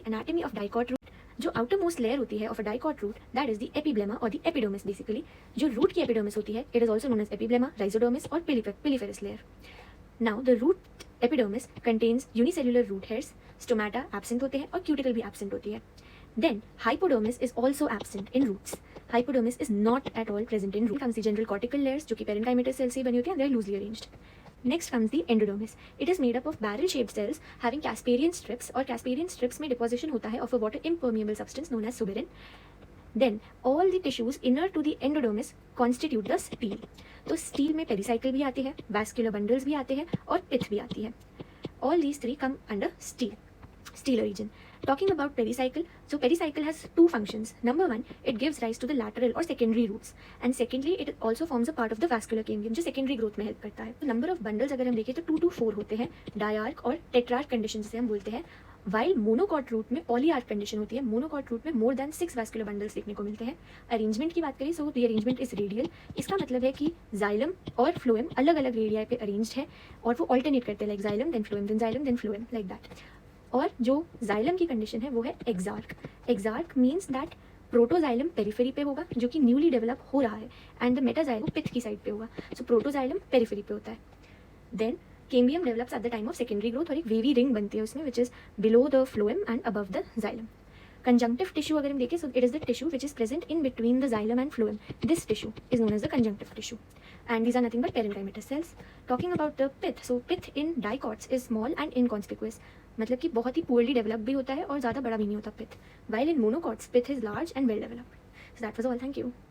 Anatomy of dicot root. जो outermost layer होती है of a dicot root, that is the epiblema और the epidermis basically. जो root की epidermis होती है, it is also known as epiblema, rhizodermis और piliferous layer. Now the root epidermis contains unicellular root hairs, stomata absent होते हैं और cuticle भी एब्सेंट होती है। Then hypodermis is also absent in roots. Hypodermis is not at all present in roots. Comes the general cortical layers जो कि parenchymatous cells से बनी होती हैं, they are loosely arranged. Next comes the endodermis. It is made up of barrel-shaped cells having Casparian strips, और Casparian strips में deposition होता है of a water impermeable substance known as suberin. Then all the tissues inner to the endodermis constitute the stele. तो stele में pericycle भी आती है, vascular bundles भी आते हैं और pith भी आती है. All these three come under stele region. Talking about pericycle, so pericycle has two functions. Number one, it gives rise to the lateral or secondary roots, and secondly, it also forms a part of the vascular cambium जो secondary growth में help करता है. तो number of bundles अगर हम देखें तो 2 to 4 होते हैं, diarch और tetrarch condition जिसे हम बोलते हैं. While monocot root में polyarch condition होती है, monocot root में more than 6 vascular bundles देखने को मिलते हैं. Arrangement की बात करें, so the arrangement is radial. इसका मतलब है कि xylem और phloem अलग अलग रेडियाई पे arranged है और वो alternate करते हैं, like xylem then phloem like that. और जो जाइलम की कंडीशन है वो है एक्सार्क. एक्सार्क मीन्स दैट प्रोटोजाइलम पेरिफेरी पे होगा जो कि न्यूली डेवलप हो रहा है, एंड द मेटाजाइलम पिथ की साइड पे होगा. सो प्रोटोजाइलम पेरिफेरी पे होता है. Then cambium develops at the time of secondary growth और एक वेवी रिंग बनती है उसमें which is below the phloem and above the xylem. Conjunctive tissue अगर हम देखें, so it is the tissue which is present in between the xylem and phloem. This tissue is known as the conjunctive tissue, and these are nothing but parenchymatous cells. Talking about the pith, so pith in dicots is small and inconspicuous. मतलब कि बहुत ही poorly developed भी होता है और ज़्यादा बड़ा भी नहीं होता pith. While in monocots, pith is large and well developed. So that was all. Thank you.